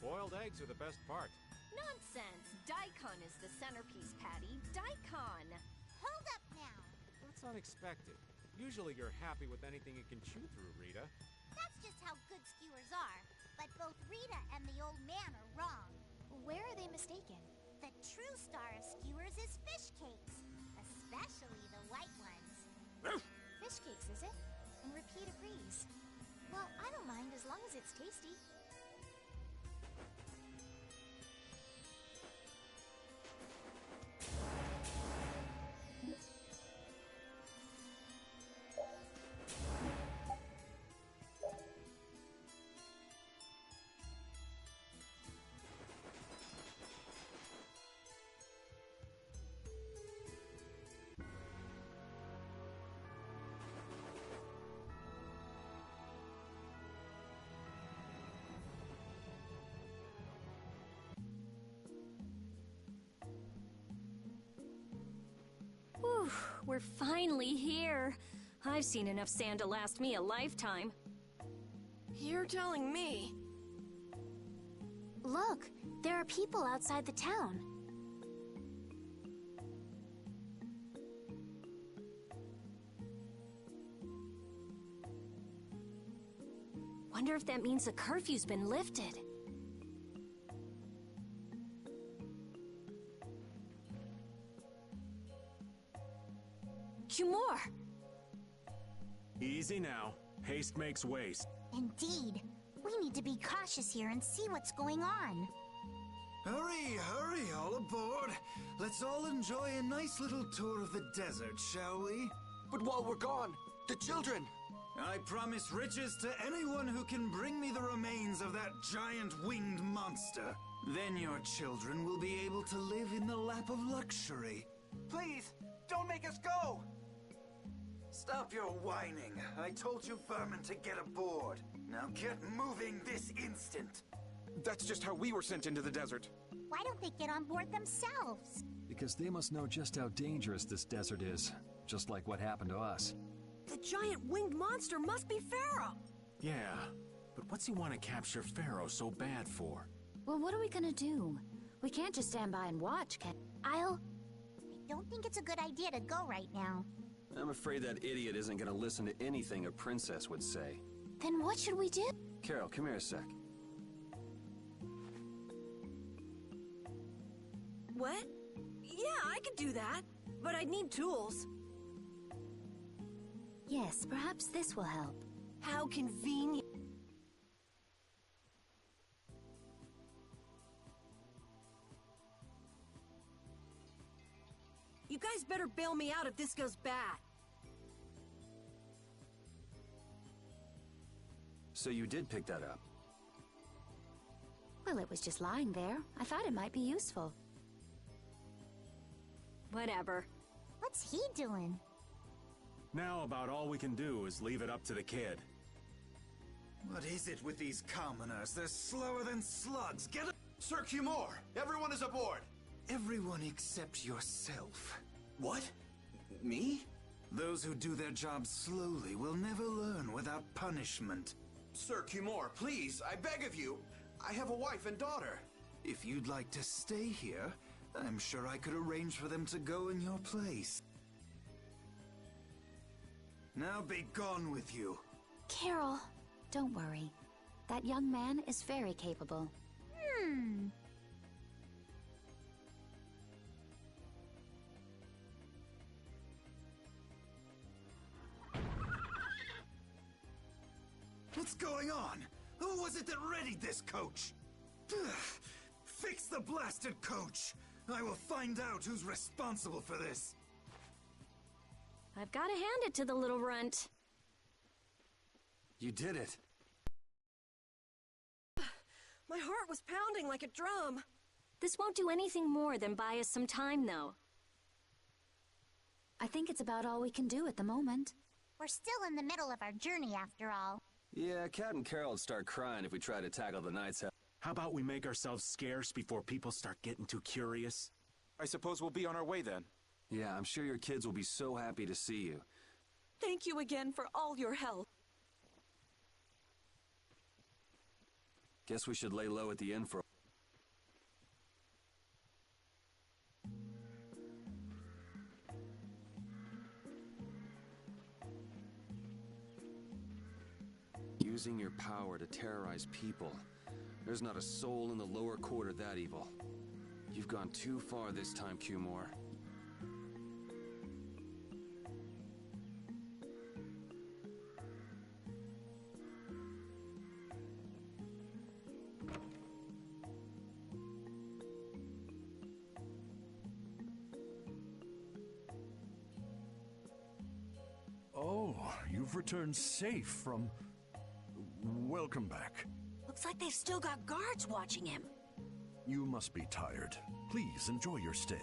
Boiled eggs are the best part. Nonsense! Daikon is the centerpiece, Patty. Daikon! Hold up now. That's unexpected. Usually you're happy with anything you can chew through, Rita. That's just how good skewers are. But both Rita and the old man are wrong. Where are they mistaken? The true star of skewers is fish cakes. Especially the white ones. Fish cakes, is it? And Repeat agrees. Well, I don't mind as long as it's tasty. Whew, we're finally here. I've seen enough sand to last me a lifetime. You're telling me. Look, there are people outside the town. Wonder if that means the curfew's been lifted. Cumore! Easy now. Haste makes waste. Indeed. We need to be cautious here and see what's going on. Hurry, hurry, all aboard. Let's all enjoy a nice little tour of the desert, shall we? But while we're gone, the children! I promise riches to anyone who can bring me the remains of that giant winged monster. Then your children will be able to live in the lap of luxury. Please, don't make us go! Stop your whining. I told you vermin to get aboard. Now get moving this instant. That's just how we were sent into the desert. Why don't they get on board themselves? Because they must know just how dangerous this desert is, just like what happened to us. The giant winged monster must be Pharaoh! Yeah, but what's he want to capture Pharaoh so bad for? Well, what are we gonna do? We can't just stand by and watch, can... I don't think it's a good idea to go right now. I'm afraid that idiot isn't gonna listen to anything a princess would say. Then what should we do? Carol, come here a sec. What? Yeah, I could do that, but I'd need tools. Yes, perhaps this will help. How convenient. You guys better bail me out if this goes bad. So you did pick that up? Well, it was just lying there. I thought it might be useful. Whatever. What's he doing? Now about all we can do is leave it up to the kid. What is it with these commoners? They're slower than slugs. Get it! Sir Cumore, everyone is aboard! Everyone except yourself. What? Me? Those who do their jobs slowly will never learn without punishment. Sir Cumore, please, I beg of you. I have a wife and daughter. If you'd like to stay here, I'm sure I could arrange for them to go in your place. Now be gone with you. Carol, don't worry. That young man is very capable. What's going on? Who was it that readied this coach? Fix the blasted coach! I will find out who's responsible for this. I've got to hand it to the little runt. You did it. My heart was pounding like a drum. This won't do anything more than buy us some time, though. I think it's about all we can do at the moment. We're still in the middle of our journey after all. Yeah, Cat and Carol would start crying if we tried to tackle the Knights. How about we make ourselves scarce before people start getting too curious? I suppose we'll be on our way then. Yeah, I'm sure your kids will be so happy to see you. Thank you again for all your help. Guess we should lay low at the inn for... Using your power to terrorize people. There's not a soul in the lower quarter that evil. You've gone too far this time, Cumore. Oh, you've returned safe from... Welcome back. Looks like they've still got guards watching him. You must be tired. Please enjoy your stay.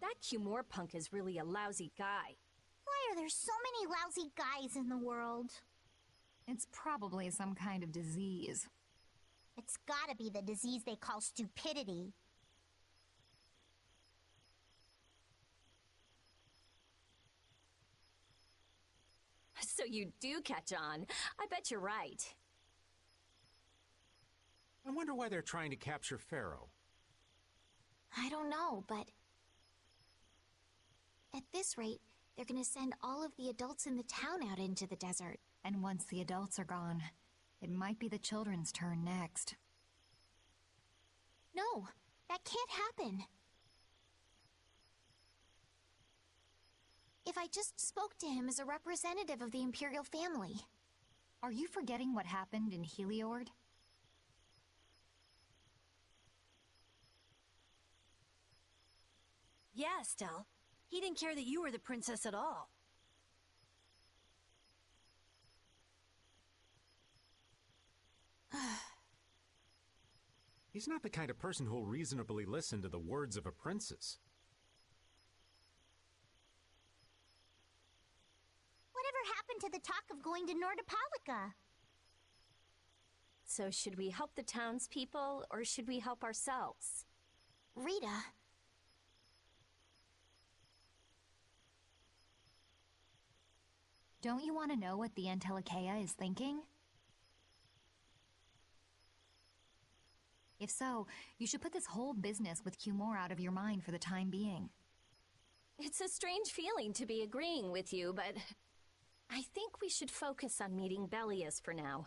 That Cumore punk is really a lousy guy. Why are there so many lousy guys in the world? It's probably some kind of disease. It's gotta be the disease they call stupidity. So you do catch on. I bet you're right. I wonder why they're trying to capture Pharaoh. I don't know, but... At this rate, They're gonna send all of the adults in the town out into the desert. And once the adults are gone, it might be the children's turn next. No, that can't happen. If I just spoke to him as a representative of the Imperial family. Are you forgetting what happened in Heliord? Yeah, Estelle. He didn't care that you were the princess at all. He's not the kind of person who'll reasonably listen to the words of a princess. Whatever happened to the talk of going to Nordopolica? So should we help the townspeople, or should we help ourselves? Rita. Don't you want to know what the Entelekea is thinking? If so, you should put this whole business with Cumore out of your mind for the time being. It's a strange feeling to be agreeing with you, but I think we should focus on meeting Belias for now.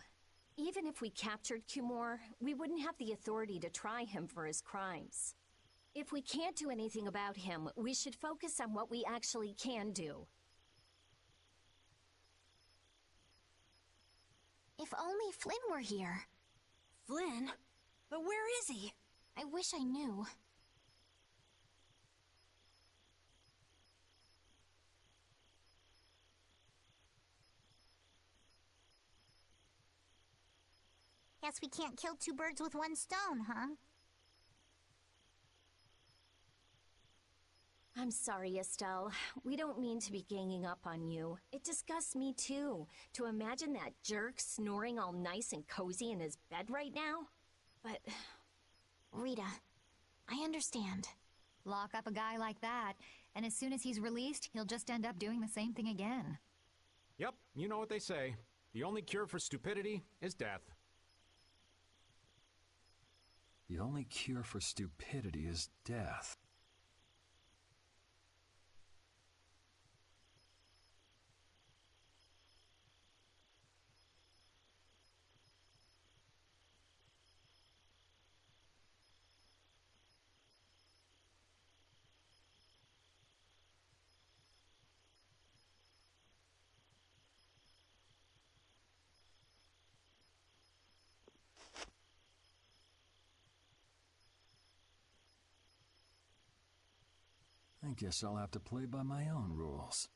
Even if we captured Cumore, we wouldn't have the authority to try him for his crimes. If we can't do anything about him, we should focus on what we actually can do. If only Flynn were here. Flynn? But where is he? I wish I knew. Guess we can't kill two birds with one stone, huh? I'm sorry, Estelle. We don't mean to be ganging up on you. It disgusts me too, to imagine that jerk snoring all nice and cozy in his bed right now. But... Rita, I understand. Lock up a guy like that, and as soon as he's released, he'll just end up doing the same thing again. Yep, you know what they say. The only cure for stupidity is death. The only cure for stupidity is death. I guess I'll have to play by my own rules.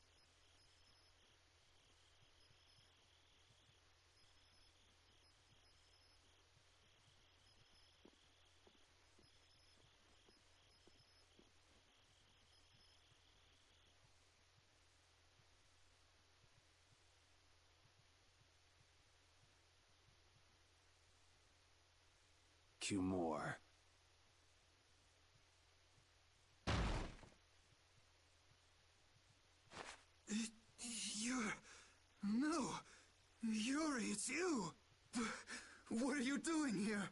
Cumore. No! Yuri, it's you! What are you doing here?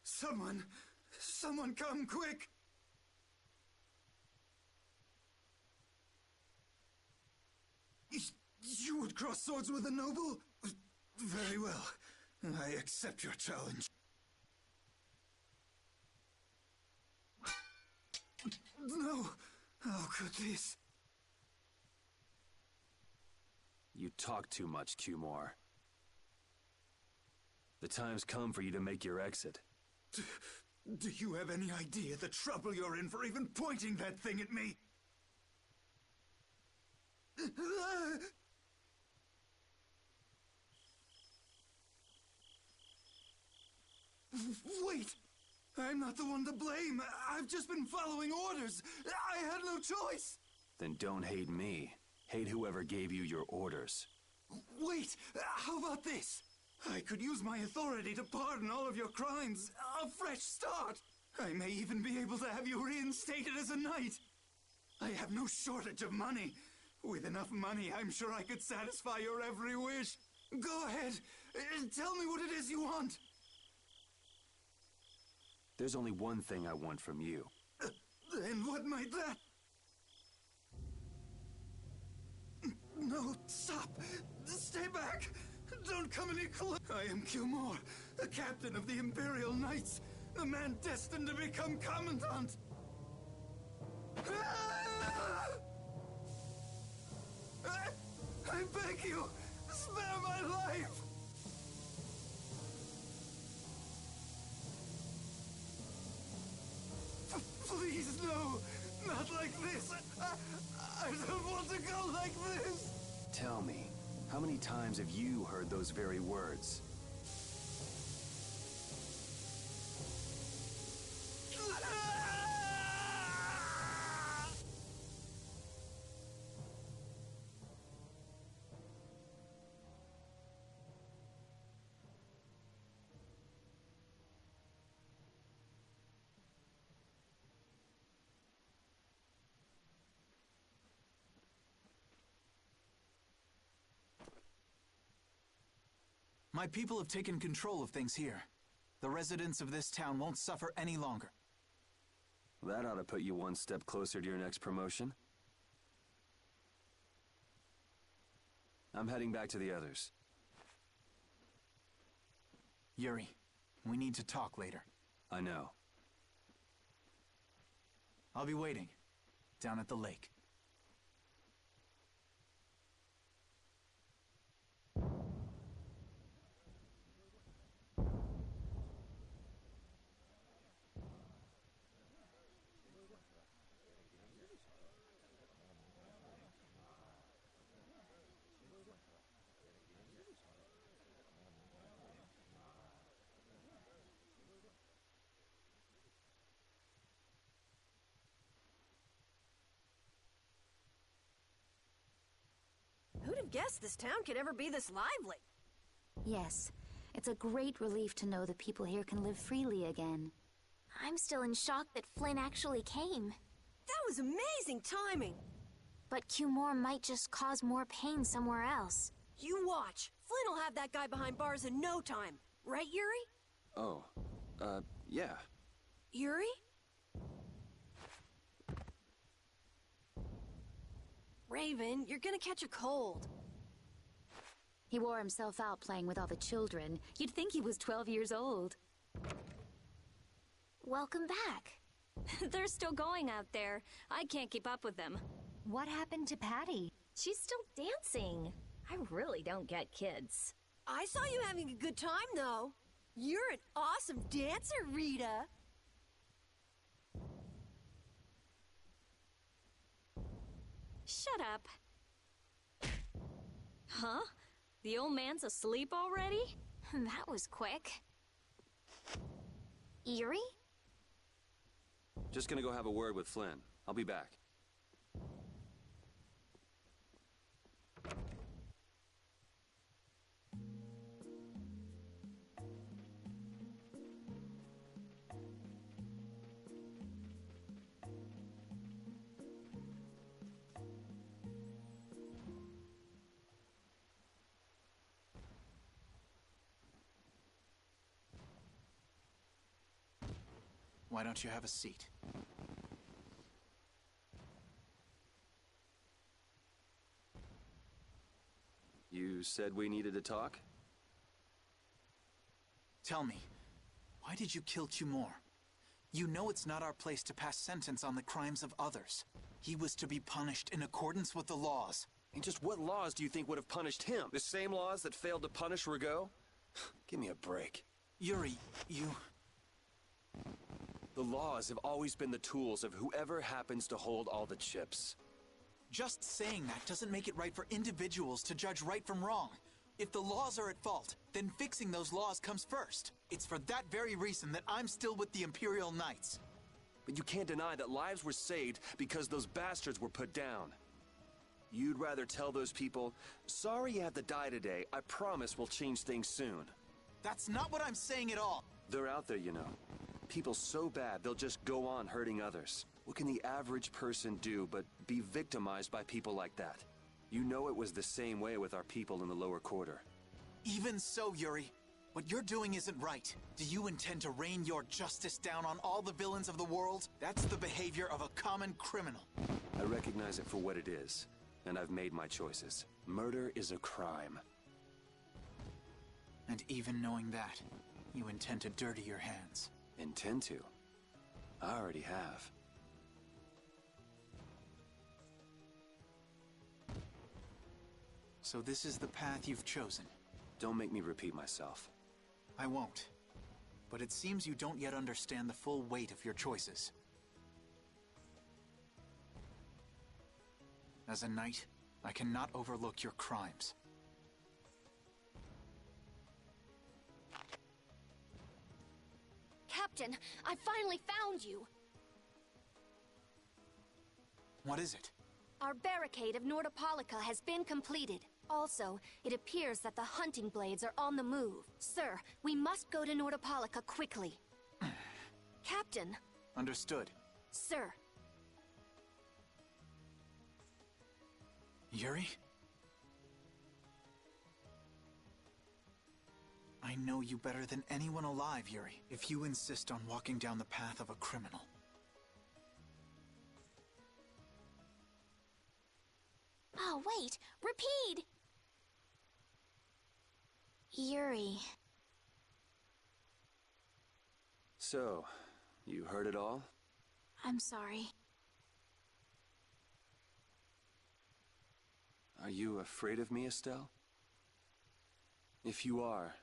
Someone come quick! You would cross swords with a noble? Very well. I accept your challenge. No! How could this? You talk too much, Cumore. The time's come for you to make your exit. Do you have any idea the trouble you're in for even pointing that thing at me? Wait! I'm not the one to blame. I've just been following orders. I had no choice. Then don't hate me. Hate whoever gave you your orders. Wait! How about this? I could use my authority to pardon all of your crimes. A fresh start. I may even be able to have you reinstated as a knight. I have no shortage of money. With enough money, I'm sure I could satisfy your every wish. Go ahead. Tell me what it is you want. There's only one thing I want from you. Then what might that... No, stop! Stay back! Don't come any closer! I am Kilmore, the captain of the Imperial Knights, the man destined to become Commandant! I beg you, spare my life! Please, no! Not like this! I don't want to go like this! Tell me, how many times have you heard those very words? My people have taken control of things here. The residents of this town won't suffer any longer. That ought to put you one step closer to your next promotion. I'm heading back to the others. Yuri, we need to talk later. I know. I'll be waiting, down at the lake. Who'd have guessed this town could ever be this lively? Yes, it's a great relief to know the people here can live freely again. I'm still in shock that Flynn actually came. That was amazing timing! But Cumore might just cause more pain somewhere else. You watch! Flynn will have that guy behind bars in no time. Right, Yuri? Oh, yeah. Yuri? Raven, you're gonna catch a cold. He wore himself out playing with all the children. You'd think he was 12 years old. Welcome back. They're still going out there. I can't keep up with them. What happened to Patty? She's still dancing. I really don't get kids. I saw you having a good time, though. You're an awesome dancer, Rita. Shut up. Huh? The old man's asleep already? That was quick. Yuri? Just gonna go have a word with Flynn. I'll be back. Why don't you have a seat? You said we needed to talk? Tell me, why did you kill Cumore? You know it's not our place to pass sentence on the crimes of others. He was to be punished in accordance with the laws. And just what laws do you think would have punished him? The same laws that failed to punish Rigaud? Give me a break. Yuri, you... The laws have always been the tools of whoever happens to hold all the chips. Just saying that doesn't make it right for individuals to judge right from wrong. If the laws are at fault, then fixing those laws comes first. It's for that very reason that I'm still with the Imperial Knights. But you can't deny that lives were saved because those bastards were put down. You'd rather tell those people, sorry you have to die today, I promise we'll change things soon. That's not what I'm saying at all. They're out there, you know. People so bad they'll just go on hurting others. What can the average person do but be victimized by people like that? You know it was the same way with our people in the lower quarter. Even so, Yuri, What you're doing isn't right. Do you intend to rain your justice down on all the villains of the world? That's the behavior of a common criminal. I recognize it for what it is, and I've made my choices. Murder is a crime. And even knowing that, you intend to dirty your hands. Intend to? I already have. So this is the path you've chosen. Don't make me repeat myself. I won't. But it seems you don't yet understand the full weight of your choices. As a knight, I cannot overlook your crimes. Captain, I finally found you! What is it? Our barricade of Nordopolica has been completed. Also, it appears that the hunting blades are on the move. Sir, we must go to Nordopolica quickly. Captain! Understood. Sir! Yuri? I know you better than anyone alive, Yuri. If you insist on walking down the path of a criminal. Oh, wait! Repeat! Yuri. So, you heard it all? I'm sorry. Are you afraid of me, Estelle? If you are,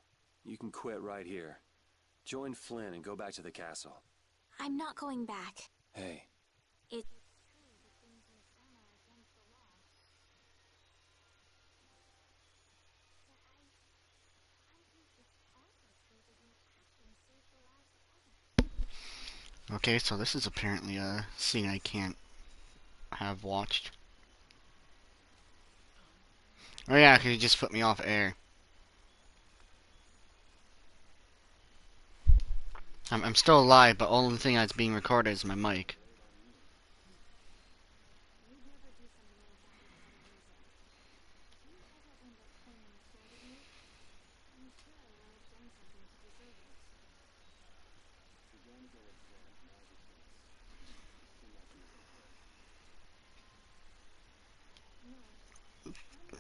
you can quit right here. Join Flynn and go back to the castle. I'm not going back. Hey. It's Okay, so this is apparently a scene I can't have watched. Oh yeah, because he just put me off air. I'm still alive, but only thing that's being recorded is my mic.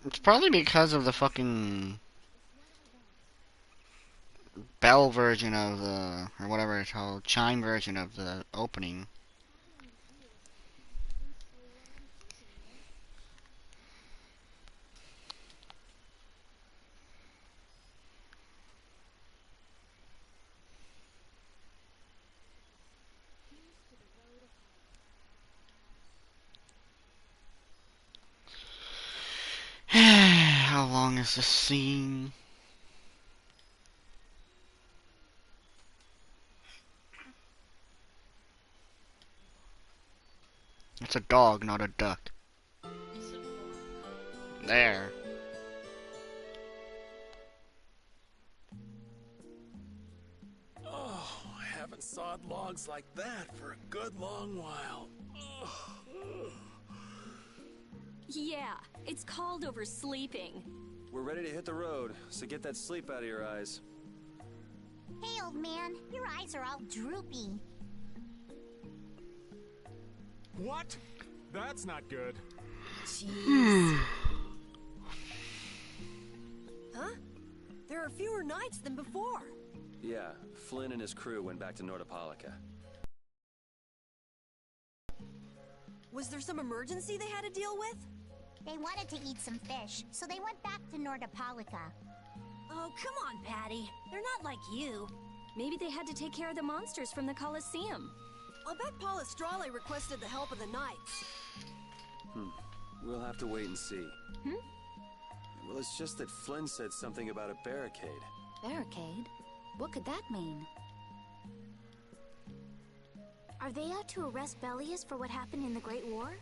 It's probably because of the fucking bell version of the, or whatever it's called, chime version of the opening. How long is this scene? It's a dog, not a duck. There. Oh, I haven't sawed logs like that for a good long while. Yeah, it's called oversleeping. We're ready to hit the road, so get that sleep out of your eyes. Hey, old man, your eyes are all droopy. What? That's not good. Jeez. Huh? There are fewer knights than before. Yeah, Flynn and his crew went back to Nordopolica. Was there some emergency they had to deal with? They wanted to eat some fish, so they went back to Nordopolica. Oh, come on, Patty. They're not like you. Maybe they had to take care of the monsters from the Colosseum. I'll bet Palestrale requested the help of the knights. We'll have to wait and see. Hmm? Well, it's just that Flynn said something about a barricade. Barricade? What could that mean? Are they out to arrest Bellius for what happened in the Great War?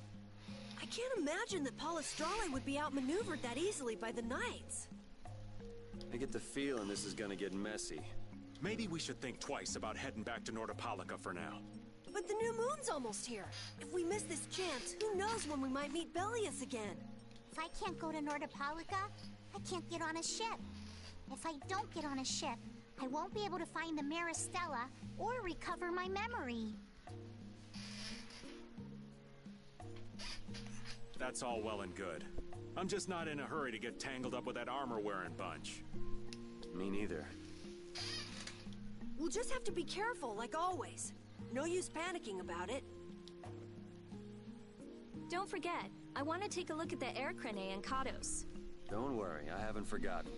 I can't imagine that Palestrale would be outmaneuvered that easily by the knights. I get the feeling this is gonna get messy. Maybe we should think twice about heading back to Nordopolica for now. But the new moon's almost here. If we miss this chance, who knows when we might meet Bellius again? If I can't go to Nordopolica, I can't get on a ship. If I don't get on a ship, I won't be able to find the Maristella or recover my memory. That's all well and good. I'm just not in a hurry to get tangled up with that armor-wearing bunch. Me neither. We'll just have to be careful, like always. No use panicking about it. Don't forget, I want to take a look at the air crane and Kados. Don't worry, I haven't forgotten.